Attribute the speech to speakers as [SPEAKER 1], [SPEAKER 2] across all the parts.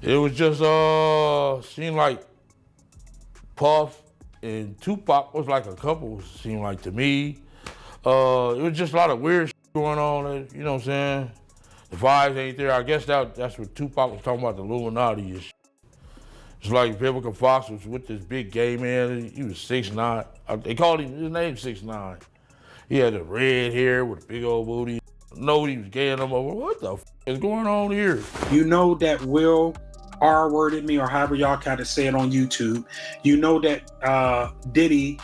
[SPEAKER 1] It was just seemed like Puff and Tupac was like a couple, seemed like to me. It was just a lot of weird shit going on, you know what I'm saying? The vibes ain't there. I guess that's what Tupac was talking about, the Illuminati and shit. It's like Vivica Fox was with this big gay man. He was 6'9". They called him, his name 6'9". He had the red hair with a big old booty. Nobody was gay no more. What the f is going on here?
[SPEAKER 2] You know that Will R-worded me, or however y'all kind of say it on YouTube. You know that Diddy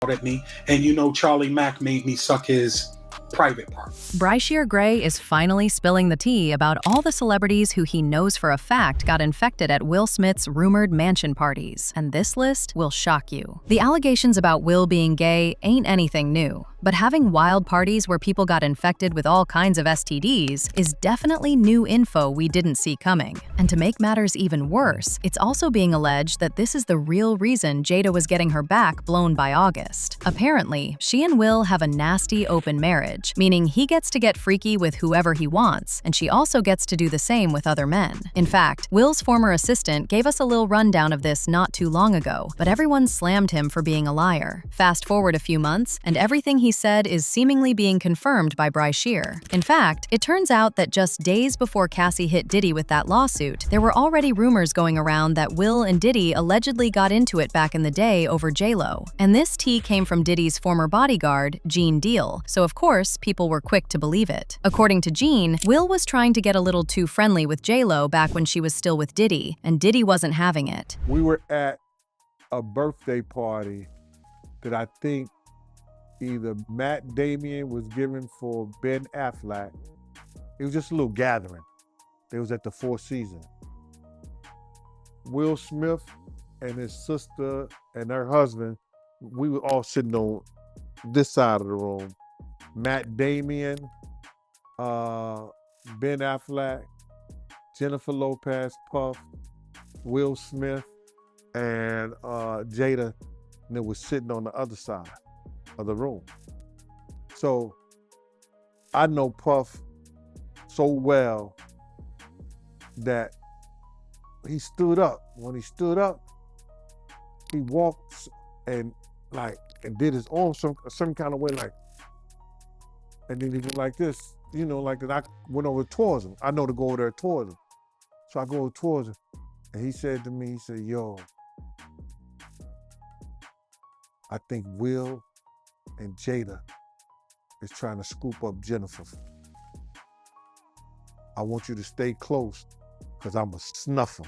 [SPEAKER 2] at me, and you know Charlie Mack made me suck his private part.
[SPEAKER 3] Bryshere Gray is finally spilling the tea about all the celebrities who he knows for a fact got infected at Will Smith's rumored mansion parties, and this list will shock you. The allegations about Will being gay ain't anything new, but having wild parties where people got infected with all kinds of STDs is definitely new info we didn't see coming. And to make matters even worse, it's also being alleged that this is the real reason Jada was getting her back blown by August. Apparently, she and Will have a nasty open marriage, meaning he gets to get freaky with whoever he wants, and she also gets to do the same with other men. In fact, Will's former assistant gave us a little rundown of this not too long ago, but everyone slammed him for being a liar. Fast forward a few months, and everything he said is seemingly being confirmed by Bryshere. In fact, it turns out that just days before Cassie hit Diddy with that lawsuit, there were already rumors going around that Will and Diddy allegedly got into it back in the day over J-Lo. And this tea came from Diddy's former bodyguard, Gene Deal, so of course, people were quick to believe it. According to Gene, Will was trying to get a little too friendly with J-Lo back when she was still with Diddy, and Diddy wasn't having it.
[SPEAKER 4] We were at a birthday party that I think either Matt Damien was giving for Ben Affleck. It was just a little gathering. It was at the Four Seasons. Will Smith and his sister and her husband, we were all sitting on this side of the room. Matt Damien, Ben Affleck, Jennifer Lopez, Puff, Will Smith, and Jada, and it was sitting on the other side of the room. So I know Puff so well that he stood up. When he stood up, he walked and did his arm some kind of way, like, and then he went like this, you know, like that. I went over towards him. I know to go over there towards him. So I go towards him, and he said to me, he said, "Yo, I think Will and Jada is trying to scoop up Jennifer. I want you to stay close, because I'm going to snuff him."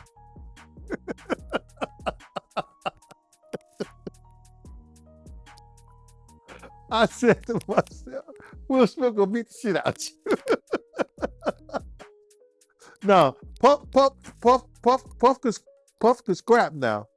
[SPEAKER 4] I said to myself, Will Smith gonna beat the shit out you. Now, Puff could scrap now,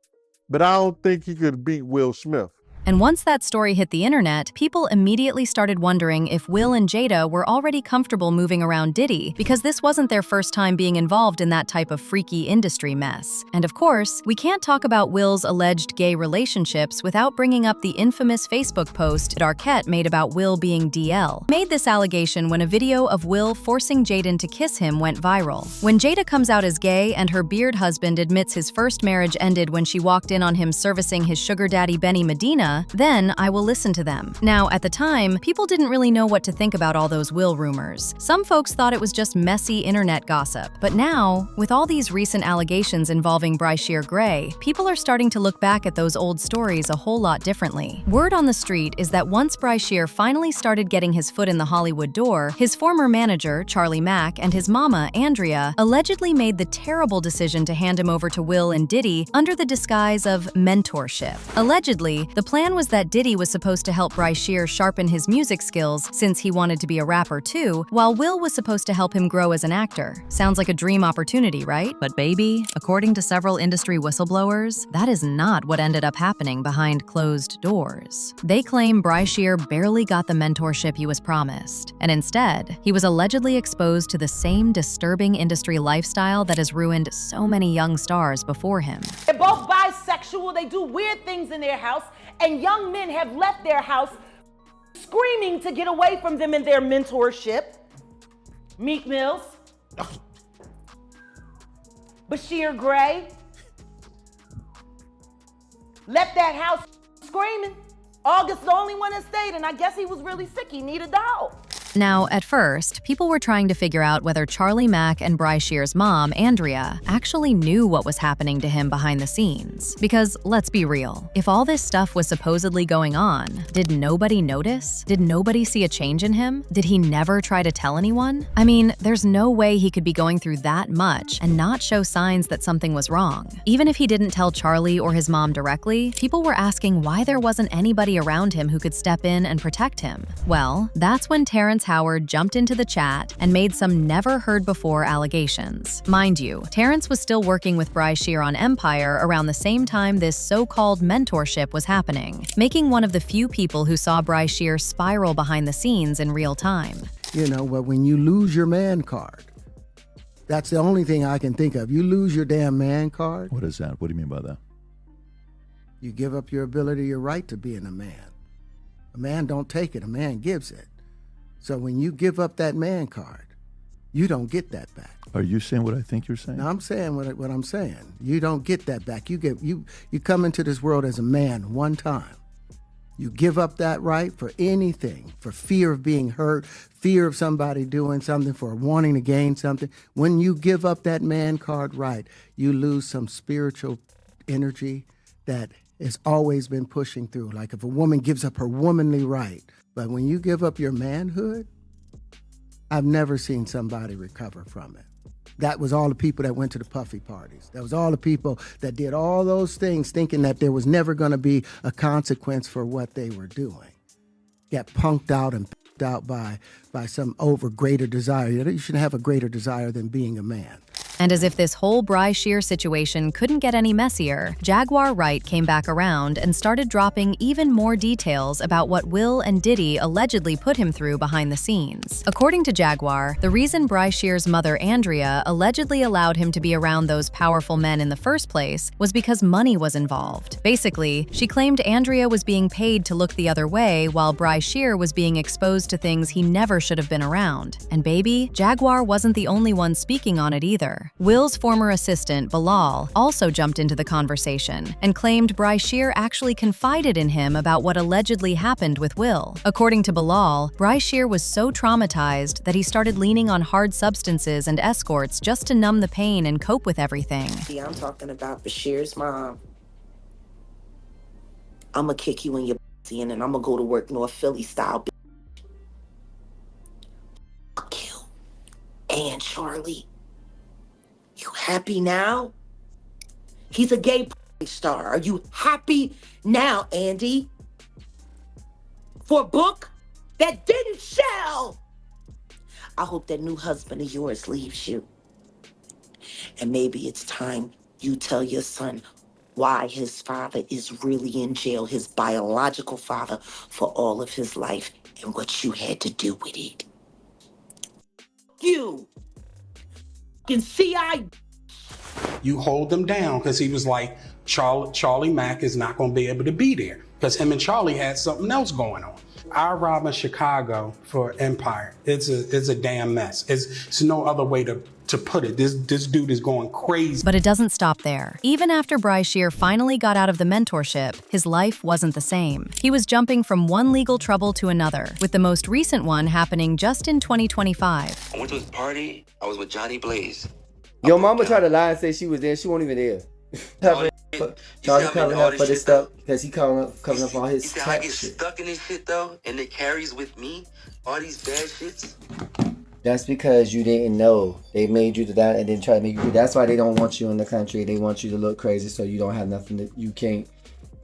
[SPEAKER 4] but I don't think he could beat Will Smith.
[SPEAKER 3] And once that story hit the internet, people immediately started wondering if Will and Jada were already comfortable moving around Diddy, because this wasn't their first time being involved in that type of freaky industry mess. And of course, we can't talk about Will's alleged gay relationships without bringing up the infamous Facebook post Arquette made about Will being DL. Made this allegation when a video of Will forcing Jaden to kiss him went viral. When Jada comes out as gay and her beard husband admits his first marriage ended when she walked in on him servicing his sugar daddy Benny Medina, then I will listen to them. Now, at the time, people didn't really know what to think about all those Will rumors. Some folks thought it was just messy internet gossip. But now, with all these recent allegations involving Bryshere Gray, people are starting to look back at those old stories a whole lot differently. Word on the street is that once Bryshere finally started getting his foot in the Hollywood door, his former manager, Charlie Mack, and his mama, Andrea, allegedly made the terrible decision to hand him over to Will and Diddy under the disguise of mentorship. Allegedly, the plan was that Diddy was supposed to help Bryshere sharpen his music skills since he wanted to be a rapper too, while Will was supposed to help him grow as an actor. Sounds like a dream opportunity, right? But baby, according to several industry whistleblowers, that is not what ended up happening behind closed doors. They claim Bryshere barely got the mentorship he was promised, and instead, he was allegedly exposed to the same disturbing industry lifestyle that has ruined so many young stars before him.
[SPEAKER 5] They're both bisexual, they do weird things in their house, and young men have left their house screaming to get away from them in their mentorship. Meek Mills. Bryshere Gray left that house screaming. August the only one that stayed, and I guess he was really sick. He needed a dog.
[SPEAKER 3] Now, at first, people were trying to figure out whether Charlie Mack and Bryshere's mom, Andrea, actually knew what was happening to him behind the scenes. Because, let's be real, if all this stuff was supposedly going on, did nobody notice? Did nobody see a change in him? Did he never try to tell anyone? I mean, there's no way he could be going through that much and not show signs that something was wrong. Even if he didn't tell Charlie or his mom directly, people were asking why there wasn't anybody around him who could step in and protect him. Well, that's when Terrence Howard jumped into the chat and made some never-heard-before allegations. Mind you, Terrence was still working with Bryshere on Empire around the same time this so-called mentorship was happening, making one of the few people who saw Bryshere spiral behind the scenes in real time.
[SPEAKER 6] You know, but when you lose your man card, that's the only thing I can think of. You lose your damn man card.
[SPEAKER 7] What is that? What do you mean by that?
[SPEAKER 6] You give up your ability, your right to being a man. A man don't take it, a man gives it. So when you give up that man card, you don't get that back.
[SPEAKER 7] Are you saying what I think you're saying?
[SPEAKER 6] No, I'm saying what I'm saying. You don't get that back. You come into this world as a man one time. You give up that right for anything, for fear of being hurt, fear of somebody doing something, for wanting to gain something. When you give up that man card right, you lose some spiritual energy that has always been pushing through. Like if a woman gives up her womanly right, but when you give up your manhood, I've never seen somebody recover from it. That was all the people that went to the puffy parties. That was all the people that did all those things thinking that there was never going to be a consequence for what they were doing. Got punked out and picked out by some greater desire. You shouldn't have a greater desire than being a man.
[SPEAKER 3] And as if this whole Bryshere situation couldn't get any messier, Jaguar Wright came back around and started dropping even more details about what Will and Diddy allegedly put him through behind the scenes. According to Jaguar, the reason Bryshere's mother Andrea allegedly allowed him to be around those powerful men in the first place was because money was involved. Basically, she claimed Andrea was being paid to look the other way while Bryshere was being exposed to things he never should have been around. And baby, Jaguar wasn't the only one speaking on it either. Will's former assistant, Bilal, also jumped into the conversation and claimed Bryshere actually confided in him about what allegedly happened with Will. According to Bilal, Bryshere was so traumatized that he started leaning on hard substances and escorts just to numb the pain and cope with everything.
[SPEAKER 8] Yeah, I'm talking about Bryshere's mom. I'ma kick you in your pussy and then I'ma go to work North Philly style. Fuck you and Charlie. You happy now? He's a gay star. Are you happy now, Andy? For a book that didn't sell? I hope that new husband of yours leaves you. And maybe it's time you tell your son why his father is really in jail, his biological father, for all of his life and what you had to do with it. You.
[SPEAKER 2] You hold them down because he was like, Charlie Mack is not going to be able to be there because him and Charlie had something else going on. Our rob in Chicago for Empire, it's a damn mess. It's no other way to put it. This dude is going crazy.
[SPEAKER 3] But it doesn't stop there. Even after Bryshere finally got out of the mentorship, his life wasn't the same. He was jumping from one legal trouble to another, with the most recent one happening just in 2025.
[SPEAKER 9] I went to his party. I was with Johnny Blaze.
[SPEAKER 10] Your mama tried to lie and say she was there. She wasn't even there. Charlie covering up for this stuff because he covering up all his
[SPEAKER 9] I get stuck in this shit though, and it carries with me all these bad shits.
[SPEAKER 10] That's because you didn't know. They made you do that and then try to make you do. That's why they don't want you in the country. They want you to look crazy so you don't have nothing that you can't,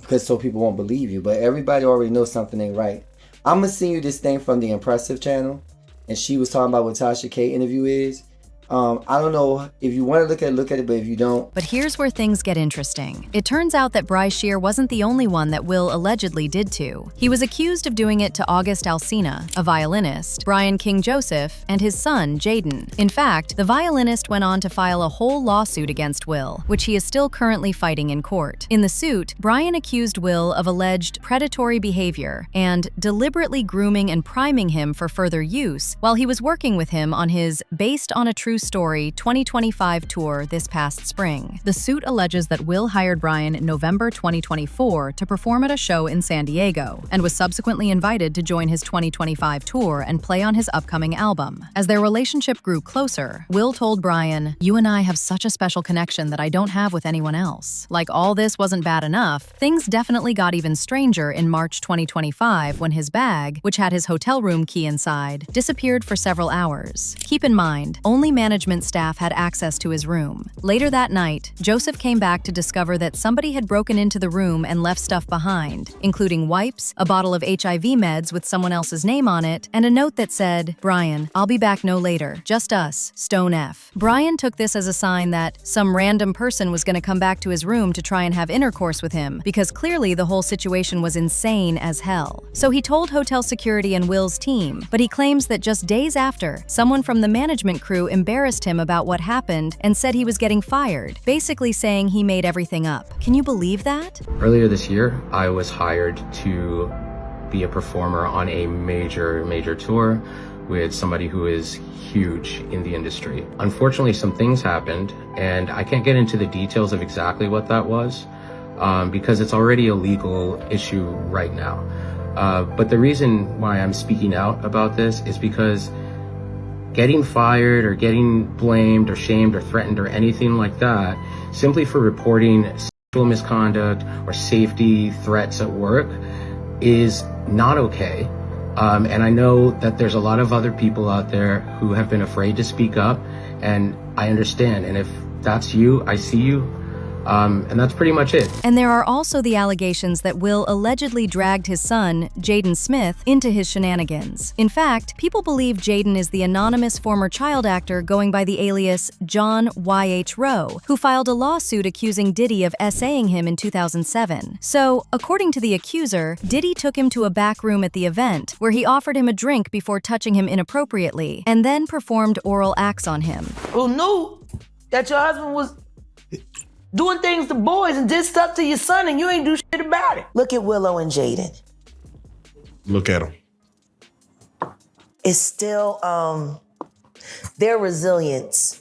[SPEAKER 10] because so people won't believe you. But everybody already knows something ain't right. I'm gonna send you this thing from the Impressive channel, and she was talking about what Tasha K interview is. I don't know if you want to look at it, but if you don't.
[SPEAKER 3] But here's where things get interesting. It turns out that Bryshere wasn't the only one that Will allegedly did to. He was accused of doing it to August Alsina, a violinist, Brian King Joseph, and his son, Jaden. In fact, the violinist went on to file a whole lawsuit against Will, which he is still currently fighting in court. In the suit, Brian accused Will of alleged predatory behavior and deliberately grooming and priming him for further use while he was working with him on his Based on a True True Story 2025 tour this past spring. The suit alleges that Will hired Bryan in November 2024 to perform at a show in San Diego, and was subsequently invited to join his 2025 tour and play on his upcoming album. As their relationship grew closer, Will told Bryan, "You and I have such a special connection that I don't have with anyone else." Like all this wasn't bad enough, things definitely got even stranger in March 2025 when his bag, which had his hotel room key inside, disappeared for several hours. Keep in mind, only management staff had access to his room. Later that night, Joseph came back to discover that somebody had broken into the room and left stuff behind, including wipes, a bottle of HIV meds with someone else's name on it, and a note that said, "Bryan, I'll be back no later. Just us, Stone F." Bryan took this as a sign that some random person was going to come back to his room to try and have intercourse with him, because clearly the whole situation was insane as hell. So he told hotel security and Will's team, but he claims that just days after, someone from the management crew embarrassed him about what happened and said he was getting fired, basically saying he made everything up. Can you believe that?
[SPEAKER 11] Earlier this year, I was hired to be a performer on a major tour with somebody who is huge in the industry. Unfortunately, some things happened, and I can't get into the details of exactly what that was, because it's already a legal issue right now. But the reason why I'm speaking out about this is because getting fired or getting blamed or shamed or threatened or anything like that, simply for reporting sexual misconduct or safety threats at work, is not okay. And I know that there's a lot of other people out there who have been afraid to speak up, and I understand. And if that's you, I see you. And that's pretty much it.
[SPEAKER 3] And there are also the allegations that Will allegedly dragged his son, Jaden Smith, into his shenanigans. In fact, people believe Jaden is the anonymous former child actor going by the alias John Y.H. Rowe, who filed a lawsuit accusing Diddy of SAing him in 2007. So, according to the accuser, Diddy took him to a back room at the event, where he offered him a drink before touching him inappropriately, and then performed oral acts on him.
[SPEAKER 12] Who knew that your husband was doing things to boys and did stuff to your son and you ain't do shit about it?
[SPEAKER 8] Look at Willow and Jaden.
[SPEAKER 1] Look at them.
[SPEAKER 8] It's still, their resilience,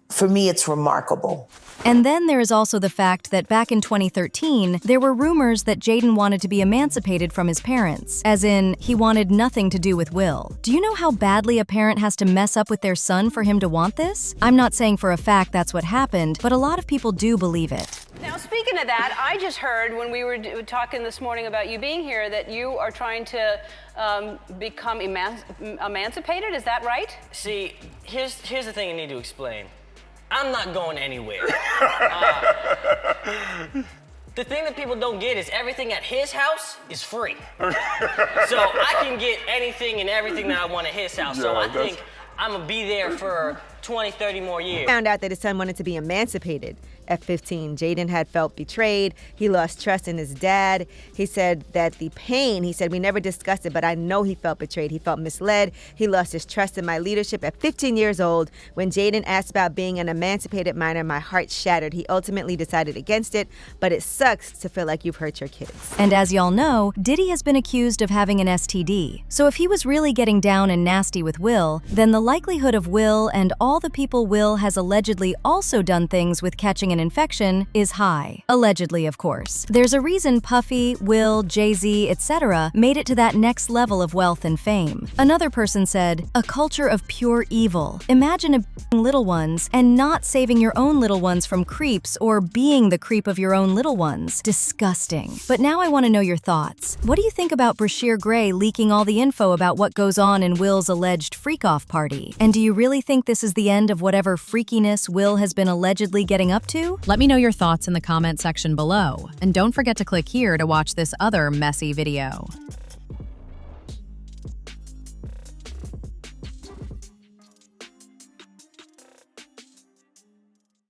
[SPEAKER 8] for me, it's remarkable.
[SPEAKER 3] And then there is also the fact that back in 2013, there were rumors that Jaden wanted to be emancipated from his parents, as in, he wanted nothing to do with Will. Do you know how badly a parent has to mess up with their son for him to want this? I'm not saying for a fact that's what happened, but a lot of people do believe it.
[SPEAKER 13] Now, speaking of that, I just heard when we were talking this morning about you being here that you are trying to become emancipated. Is that right?
[SPEAKER 14] See, here's the thing I need to explain. I'm not going anywhere. The thing that people don't get is everything at his house is free. So I can get anything and everything that I want at his house. So I think I'm gonna be there for 20, 30 more years.
[SPEAKER 15] Found out that his son wanted to be emancipated. At 15, Jaden had felt betrayed. He lost trust in his dad. He said that the pain, he said, we never discussed it, but I know he felt betrayed. He felt misled. He lost his trust in my leadership. At 15 years old, when Jaden asked about being an emancipated minor, my heart shattered. He ultimately decided against it, but it sucks to feel like you've hurt your kids.
[SPEAKER 3] And as y'all know, Diddy has been accused of having an STD. So if he was really getting down and nasty with Will, then the likelihood of Will and all the people Will has allegedly also done things with catching an infection is high. Allegedly, of course. There's a reason Puffy, Will, Jay-Z, etc. made it to that next level of wealth and fame. Another person said, a culture of pure evil. Imagine abusing little ones and not saving your own little ones from creeps or being the creep of your own little ones. Disgusting. But now I want to know your thoughts. What do you think about Bryshere Gray leaking all the info about what goes on in Will's alleged freak-off party? And do you really think this is the end of whatever freakiness Will has been allegedly getting up to?
[SPEAKER 16] Let me know your thoughts in the comment section below, and don't forget to click here to watch this other messy video.